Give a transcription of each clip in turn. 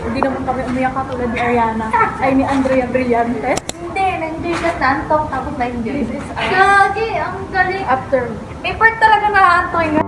Hindi naman kami umiyak katulad ni Ariana, ay ni Andrea Brillantes. Hindi, na-enjoy ka nantong tapos na-enjoy. Gagi, ang galing. After, may part talaga na-antoy nga.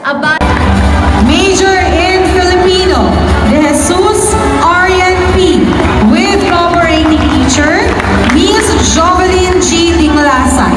About Major in Filipino, De Jesus Arian P. With cooperating teacher, Miss Jovelyn G. Dinglasay.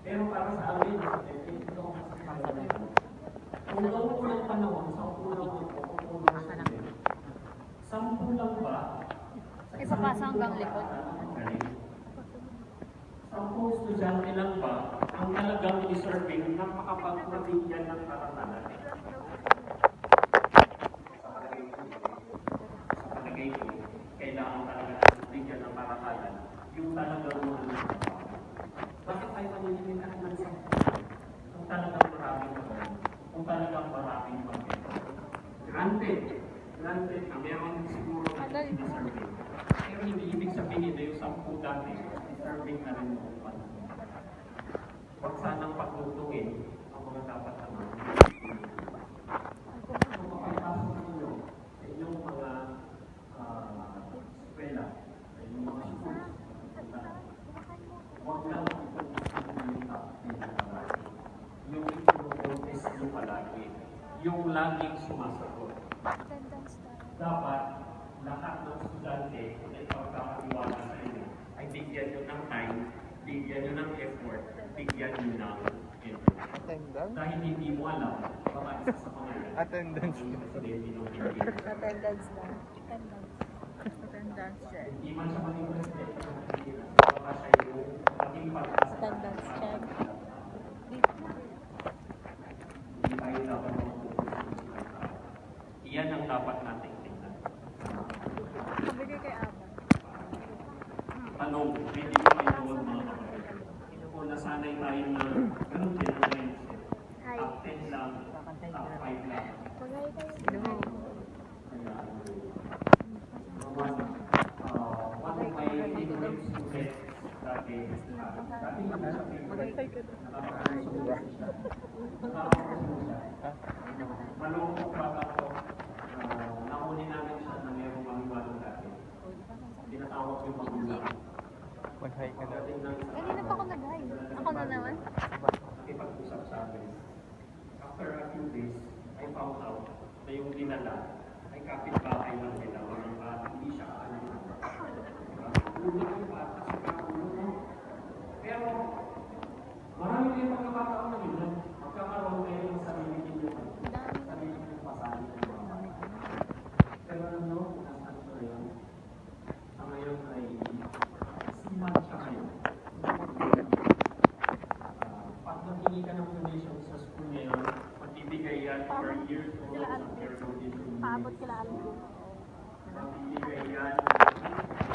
Pero para sa amin, ito ang masakit. Kung noong unang panahon, sa unang student, 10 lang ba? Isa pa hanggang likod. 10 estudyante lang ba ang talagang deserving na makapagpabigyan ng karangalan? Sa palagay ko, kailangan talaga bigyan ng karangalan yung talagang bakit tayo maniniminaan ng sakit? Kung talagang maraming naman, kung talagang maraming magkita. Granted na meron siguro na deserving. Pero hindi ibig sabihin na yung 10 dati, deserving na rin mo. dugtungin ang mga dapat naman. Kung makapasok ninyo sa inyong mga eskwela, sa inyong mga schools, huwag lang yung ito-focus nyo palagi. Yung laging sumasagot. Dapat lahat ng estudyante na ipagkakatiwala sa inyo ay bigyan nyo ng time, bigyan nyo ng effort, bigyan nyo ng effort. Dahil hindi mo alam, baka isa sa mga yan. Attendance. Attendance na. Attendance check. Hindi man siya maging presidente ng Pilipinas, baka siya yung maging pag-asa. Attendance check. Hindi tayo dapat mag-focus sa mga tao. Iyan ang dapat nating tingnan. Bigay kay Aba. Tanong, pwede ko kayo doon mga kapatid. Kung nasanay tayo na ganun din ang mindset. Top 10 lang, top 5 lang. Kaya, one of my favorite students dati hindi siya favorite. Malungkot bata ko, nahuli namin siya na mayroong mamiwalong dati. Tinatawag yung magulang. Mag-hi ka na. Kanina pa ako nag-hi. Ako na naman. Ipag-usap sa amin. After a few days, I found out na yung dinala ay kapitbahay lang nila. Hindi siya kaalam. Ulit yung bata sa kakulong. Pero, marami kayong pagkakataon na yun. Magkakaroon kayo ng sarili ninyo. Sarili ninyo pasali ng mga bata. Pero alam nyo, nasaan siya ngayon? Sa ngayon ay siman siya ngayon. Pag naghingi ka ng donation sa school ngayon, magbibigay yan per year to your donation. Paabot kila Aba. Magbibigay yan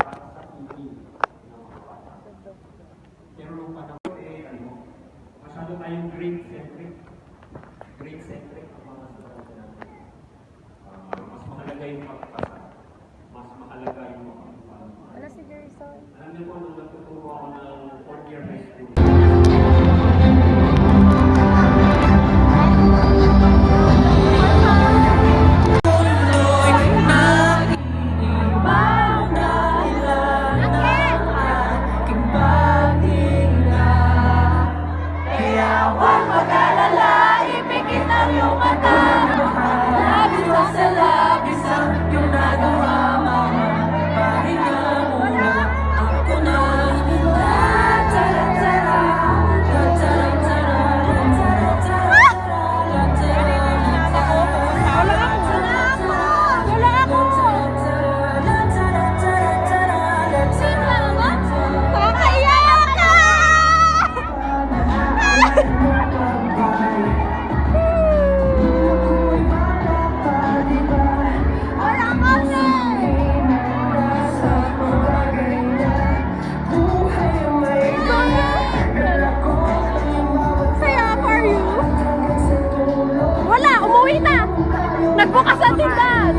para sa TV ng mga bata. Pero nung panahon masyado tayong grade-centric. Grade-centric ang mga estudyante natin. Mas mahalaga yung pagpasa. Mas mahalaga yung makapagpasa. Wala si Jerison. Alam niyo po, nung nagtuturo ako ng 4th year high school, Wala, umuwi na! Nagbukas ang tindahan!